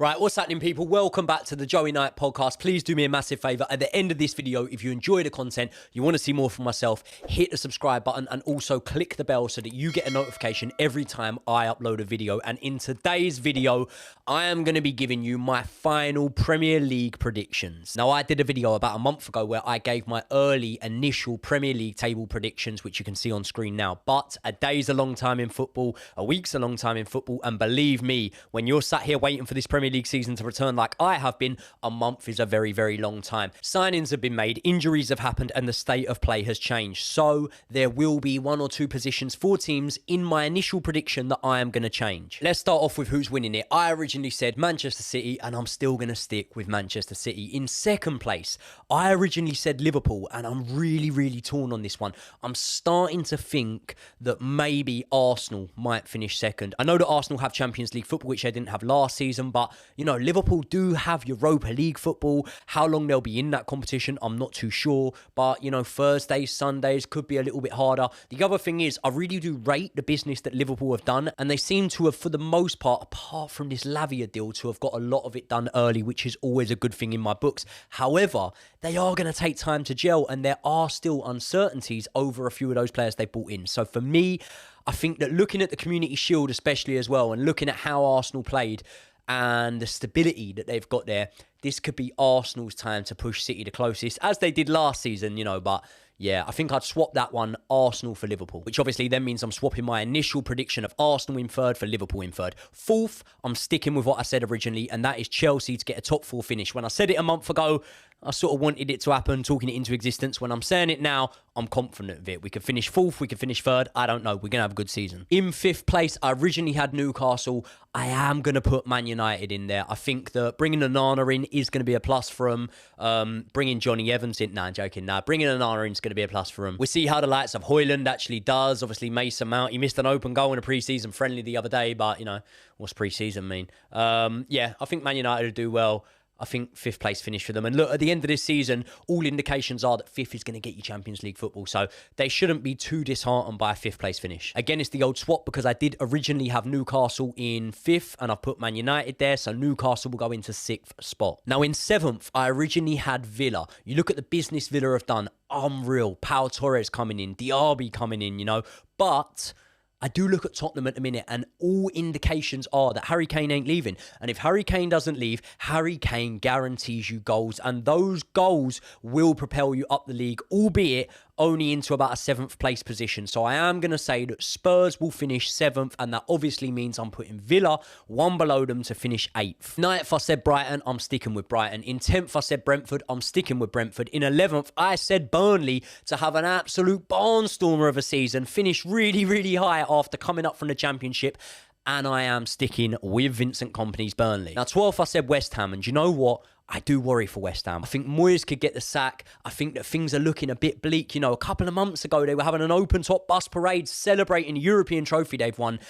Right, what's happening, people? Welcome back to the Joey Knight podcast. Please do me a massive favour. At the end of this video, if you enjoy the content, you want to see more from myself, hit the subscribe button and also click the bell so that you get a notification every time I upload a video. And in today's video, I am going to be giving you my final Premier League predictions. Now, I did a video about a month ago where I gave my early initial Premier League table predictions, which you can see on screen now. But a day's a long time in football, a week's a long time in football. And believe me, when you're sat here waiting for this Premier League season to return like I have been, a month is a very, very long time. Signings have been made, injuries have happened, and the state of play has changed. So there will be one or two positions for teams in my initial prediction that I am going to change. Let's start off with who's winning it. I originally said Manchester City, and I'm still going to stick with Manchester City. In second place, I originally said Liverpool, and I'm really, really torn on this one. I'm starting to think that maybe Arsenal might finish second. I know that Arsenal have Champions League football, which they didn't have last season, but, you know, Liverpool do have Europa League football. How long they'll be in that competition, I'm not too sure. But, you know, Thursdays, Sundays could be a little bit harder. The other thing is, I really do rate the business that Liverpool have done. And they seem to have, for the most part, apart from this Lavia deal, to have got a lot of it done early, which is always a good thing in my books. However, they are going to take time to gel. And there are still uncertainties over a few of those players they brought in. So for me, I think that looking at the Community Shield especially as well, and looking at how Arsenal played, and the stability that they've got there, this could be Arsenal's time to push City the closest, as they did last season, you know, but yeah, I think I'd swap that one, Arsenal for Liverpool, which obviously then means I'm swapping my initial prediction of Arsenal in third for Liverpool in third. Fourth, I'm sticking with what I said originally, and that is Chelsea to get a top four finish. When I said it a month ago, I sort of wanted it to happen, talking it into existence. When I'm saying it now, I'm confident of it. We could finish fourth, we could finish third. I don't know. We're going to have a good season. In fifth place, I originally had Newcastle. I am going to put Man United in there. I think that bringing Onana in is going to be a plus for them. Bringing Johnny Evans in, I'm joking. Bringing Onana in is going to be a plus for them. We'll see how the likes of Højlund actually does. Obviously, Mason Mount, he missed an open goal in a pre-season friendly the other day, but, you know, what's pre-season mean? Yeah, I think Man United will do well. I think fifth place finish for them. And look, at the end of this season, all indications are that fifth is going to get you Champions League football. So they shouldn't be too disheartened by a fifth place finish. Again, it's the old swap because I did originally have Newcastle in fifth and I've put Man United there. So Newcastle will go into sixth spot. Now in seventh, I originally had Villa. You look at the business Villa have done. Unreal. Pau Torres coming in. Diaby coming in, you know. But I do look at Tottenham at the minute, and all indications are that Harry Kane ain't leaving. And if Harry Kane doesn't leave, Harry Kane guarantees you goals. And those goals will propel you up the league, albeit only into about a seventh place position. So I am going to say that Spurs will finish seventh, and that obviously means I'm putting Villa one below them to finish eighth. Ninth, I said Brighton. I'm sticking with Brighton. In 10th, I said Brentford. I'm sticking with Brentford. In 11th, I said Burnley to have an absolute barnstormer of a season, finish really, really high after coming up from the Championship. And I am sticking with Vincent Kompany's Burnley. Now, 12th, I said West Ham. And you know what? I do worry for West Ham. I think Moyes could get the sack. I think that things are looking a bit bleak. You know, a couple of months ago, they were having an open-top bus parade celebrating the European trophy they've won.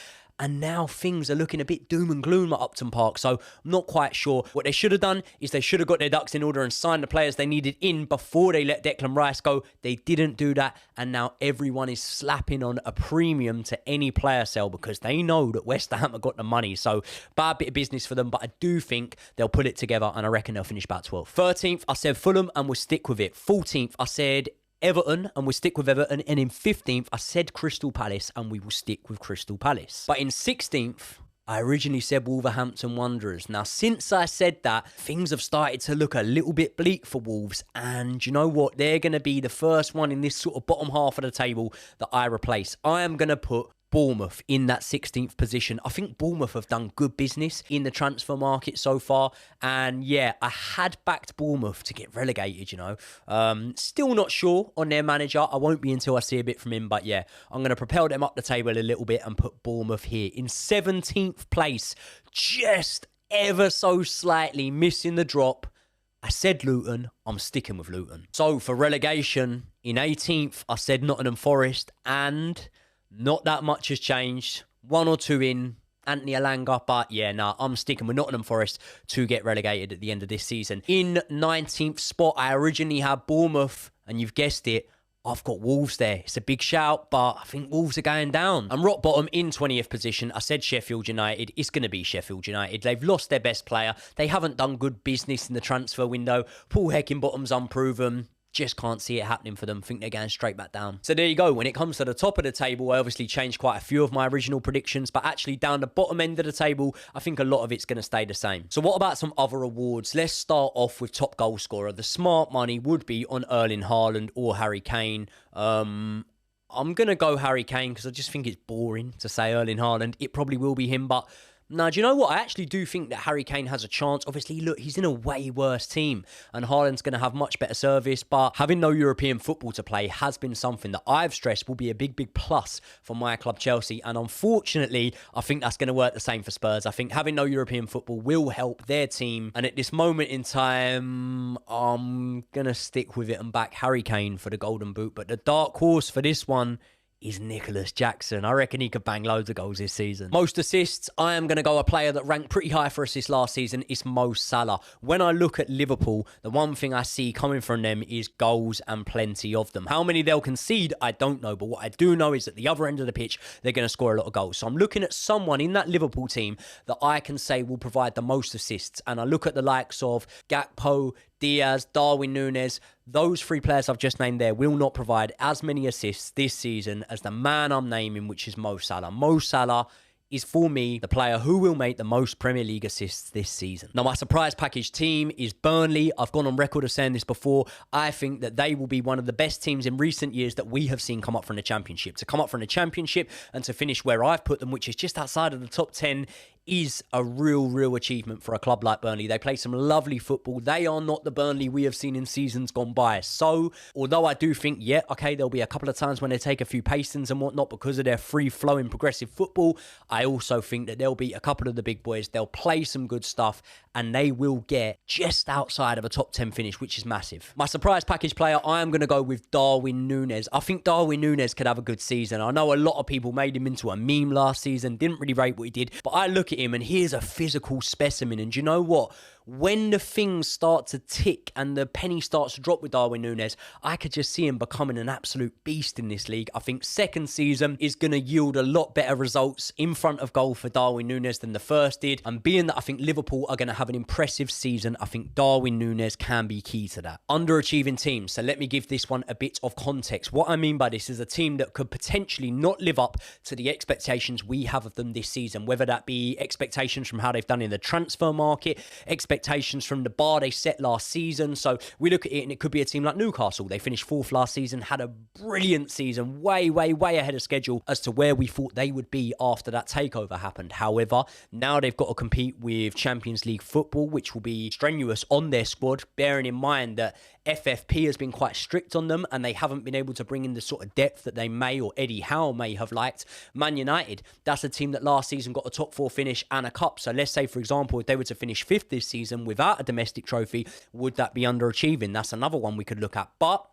And now things are looking a bit doom and gloom at Upton Park. So I'm not quite sure. What they should have done is they should have got their ducks in order and signed the players they needed in before they let Declan Rice go. They didn't do that. And now everyone is slapping on a premium to any player sale because they know that West Ham have got the money. So bad bit of business for them. But I do think they'll put it together and I reckon they'll finish about 12th. 13th, I said Fulham and we'll stick with it. 14th, I said Everton, and we'll stick with Everton. And in 15th, I said Crystal Palace, and we will stick with Crystal Palace. But in 16th, I originally said Wolverhampton Wanderers. Now, since I said that, things have started to look a little bit bleak for Wolves. And you know what? They're going to be the first one in this sort of bottom half of the table that I replace. I am going to put Bournemouth in that 16th position. I think Bournemouth have done good business in the transfer market so far. And yeah, I had backed Bournemouth to get relegated, you know. Still not sure on their manager. I won't be until I see a bit from him. But yeah, I'm going to propel them up the table a little bit and put Bournemouth here. In 17th place, just ever so slightly missing the drop, I said Luton. I'm sticking with Luton. So for relegation, in 18th, I said Nottingham Forest, and not that much has changed. One or two in, Anthony Elanga, but yeah, I'm sticking with Nottingham Forest to get relegated at the end of this season. In 19th spot, I originally had Bournemouth, and you've guessed it, I've got Wolves there. It's a big shout, but I think Wolves are going down. And rock bottom in 20th position, I said Sheffield United. It's going to be Sheffield United. They've lost their best player. They haven't done good business in the transfer window. Paul Heckingbottom's unproven. Just can't see it happening for them. Think they're going straight back down. So there you go. When it comes to the top of the table, I obviously changed quite a few of my original predictions, but actually down the bottom end of the table, I think a lot of it's going to stay the same. So what about some other awards? Let's start off with top goal scorer. The smart money would be on Erling Haaland or Harry Kane. I'm going to go Harry Kane because I just think it's boring to say Erling Haaland. It probably will be him, but now, do you know what? I actually do think that Harry Kane has a chance. Obviously, look, he's in a way worse team and Haaland's going to have much better service, but having no European football to play has been something that I've stressed will be a big, big plus for my club, Chelsea. And unfortunately, I think that's going to work the same for Spurs. I think having no European football will help their team. And at this moment in time, I'm going to stick with it and back Harry Kane for the Golden Boot. But the dark horse for this one is Nicholas Jackson. I reckon he could bang loads of goals this season. Most assists, I am going to go a player that ranked pretty high for assists last season. It's Mo Salah. When I look at Liverpool, the one thing I see coming from them is goals and plenty of them. How many they'll concede, I don't know. But what I do know is at the other end of the pitch, they're going to score a lot of goals. So I'm looking at someone in that Liverpool team that I can say will provide the most assists. And I look at the likes of Gakpo, Diaz, Darwin Núñez. Those three players I've just named there will not provide as many assists this season as the man I'm naming, which is Mo Salah. Mo Salah is, for me, the player who will make the most Premier League assists this season. Now, my surprise package team is Burnley. I've gone on record of saying this before. I think that they will be one of the best teams in recent years that we have seen come up from the Championship. To come up from the Championship and to finish where I've put them, which is just outside of the top 10, is a real achievement for a club like Burnley. They play some lovely football. They are not the Burnley we have seen in seasons gone by. So, although I do think, yeah, okay, there'll be a couple of times when they take a few pacings and whatnot because of their free-flowing progressive football, I also think that there'll be a couple of the big boys. They'll play some good stuff and they will get just outside of a top 10 finish, which is massive. My surprise package player, I am going to go with Darwin Núñez. I think Darwin Núñez could have a good season. I know a lot of people made him into a meme last season, didn't really rate what he did, but I look at him and he is a physical specimen. And do you know what? When the things start to tick and the penny starts to drop with Darwin Núñez, I could just see him becoming an absolute beast in this league. I think second season is going to yield a lot better results in front of goal for Darwin Núñez than the first did. And being that I think Liverpool are going to have an impressive season, I think Darwin Núñez can be key to that. Underachieving team. So let me give this one a bit of context. What I mean by this is a team that could potentially not live up to the expectations we have of them this season, whether that be expectations from how they've done in the transfer market, expectations from the bar they set last season. So we look at it and it could be a team like Newcastle. They finished fourth last season, had a brilliant season, way ahead of schedule as to where we thought they would be after that takeover happened. However, now they've got to compete with Champions League football, which will be strenuous on their squad, bearing in mind that FFP has been quite strict on them and they haven't been able to bring in the sort of depth that they may, or Eddie Howe may have liked. Man United, that's a team that last season got a top 4 finish and a cup. So let's say, for example, if they were to finish 5th this season without a domestic trophy, would that be underachieving? That's another one we could look at. But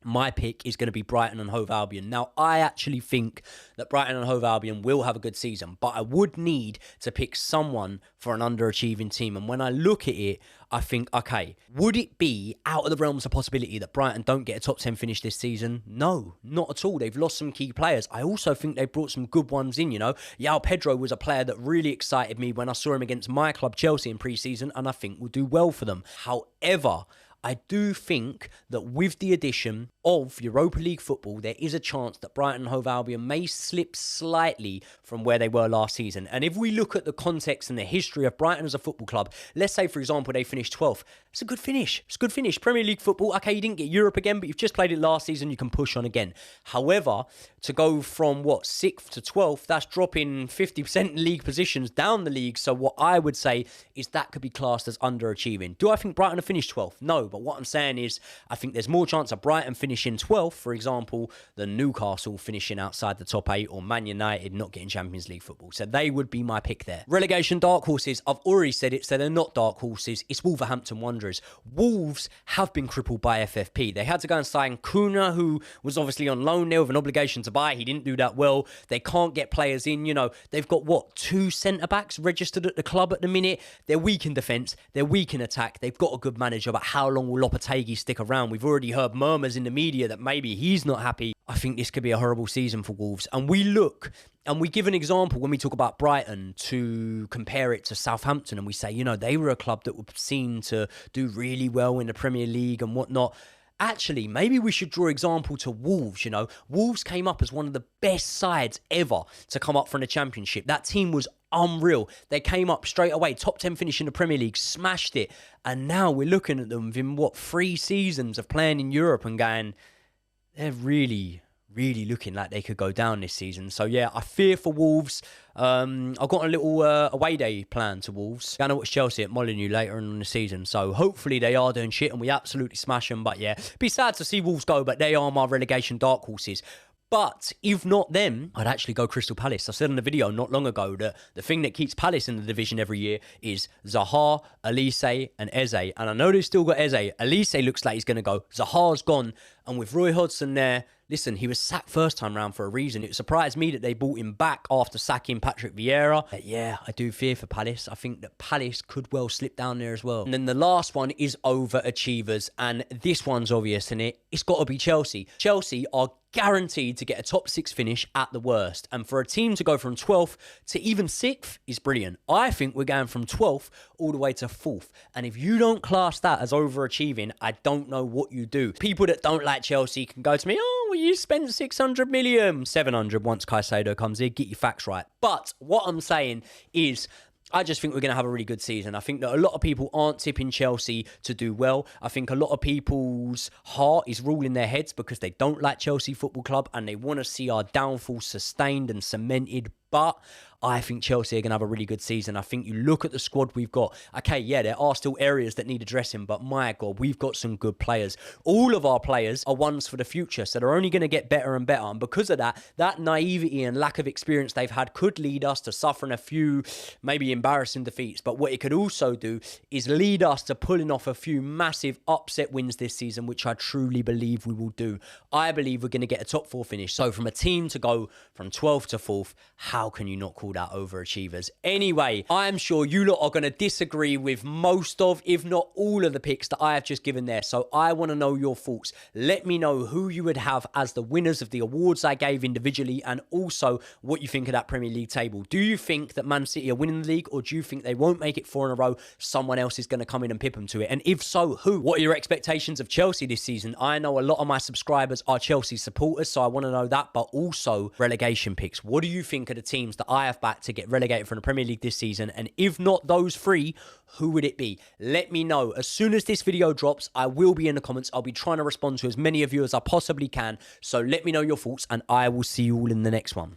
my pick is going to be Brighton and Hove Albion. Now, I actually think that Brighton and Hove Albion will have a good season, but I would need to pick someone for an underachieving team. And when I look at it, I think, okay, would it be out of the realms of possibility that Brighton don't get a top 10 finish this season? No, not at all. They've lost some key players. I also think they've brought some good ones in, you know. João Pedro was a player that really excited me when I saw him against my club, Chelsea, in pre-season, and I think will do well for them. However, I do think that with the addition of Europa League football, there is a chance that Brighton and Hove Albion may slip slightly from where they were last season. And if we look at the context and the history of Brighton as a football club, let's say, for example, they finished 12th. It's a good finish. It's a good finish. Premier League football, okay, you didn't get Europe again, but you've just played it last season, you can push on again. However, to go from, 6th to 12th, that's dropping 50% league positions down the league. So what I would say is that could be classed as underachieving. Do I think Brighton have finished 12th? No, but what I'm saying is I think there's more chance of Brighton finishing 12th, for example, than Newcastle finishing outside the top 8 or Man United not getting Champions League football. So they would be my pick there. Relegation dark horses, I've already said it, so they're not dark horses. It's Wolverhampton Wanderers. Wolves have been crippled by FFP. They had to go and sign Kuna, who was obviously on loan there with an obligation to buy. He didn't do that well. They can't get players in. You know, they've got, 2 centre-backs registered at the club at the minute. They're weak in defence. They're weak in attack. They've got a good manager, but how long will Lopetegui stick around? We've already heard murmurs in the media media that maybe he's not happy, I think this could be a horrible season for Wolves. And we look and we give an example when we talk about Brighton to compare it to Southampton, and we say, you know, they were a club that were seen to do really well in the Premier League and whatnot. Actually, maybe we should draw example to Wolves, you know. Wolves came up as one of the best sides ever to come up from the Championship. That team was unreal. They came up straight away, top 10 finish in the Premier League, smashed it. And now we're looking at them within, 3 seasons of playing in Europe and going, they're really looking like they could go down this season. So yeah, I fear for Wolves. I've got a little away day plan to Wolves. Going to watch Chelsea at Molineux later in the season. So hopefully they are doing shit and we absolutely smash them. But yeah, be sad to see Wolves go, but they are my relegation dark horses. But if not them, I'd actually go Crystal Palace. I said in the video not long ago that the thing that keeps Palace in the division every year is Zaha, Elise and Eze. And I know they've still got Eze. Elise looks like he's going to go. Zaha's gone. And with Roy Hodgson there, listen, he was sacked first time round for a reason. It surprised me that they brought him back after sacking Patrick Vieira. But yeah, I do fear for Palace. I think that Palace could well slip down there as well. And then the last one is overachievers. And this one's obvious, isn't it? It's got to be Chelsea. Chelsea are guaranteed to get a top 6 finish at the worst. And for a team to go from 12th to even 6th is brilliant. I think we're going from 12th all the way to 4th. And if you don't class that as overachieving, I don't know what you do. People that don't like Chelsea can go to me, oh, well, you spent 600 million, 700 once Caicedo comes in, get your facts right. But what I'm saying is, I just think we're going to have a really good season. I think that a lot of people aren't tipping Chelsea to do well. I think a lot of people's heart is ruling their heads because they don't like Chelsea Football Club and they want to see our downfall sustained and cemented. But I think Chelsea are going to have a really good season. I think you look at the squad we've got. Okay, yeah, there are still areas that need addressing, but my God, we've got some good players. All of our players are ones for the future, so they're only going to get better and better. And because of that, that naivety and lack of experience they've had could lead us to suffering a few maybe embarrassing defeats. But what it could also do is lead us to pulling off a few massive upset wins this season, which I truly believe we will do. I believe we're going to get a top 4 finish. So from a team to go from 12th to 4th, how can you not call that overachievers? Anyway, I'm sure you lot are going to disagree with most of, if not all of the picks that I have just given there. So I want to know your thoughts. Let me know who you would have as the winners of the awards I gave individually, and also what you think of that Premier League table. Do you think that Man City are winning the league, or do you think they won't make it 4 in a row? Someone else is going to come in and pip them to it. And if so, who? What are your expectations of Chelsea this season? I know a lot of my subscribers are Chelsea supporters, so I want to know that, but also relegation picks. What do you think of the teams that I have backed to get relegated from the Premier League this season? And if not those 3, who would it be? Let me know. As soon as this video drops, I will be in the comments. I'll be trying to respond to as many of you as I possibly can. So let me know your thoughts, and I will see you all in the next one.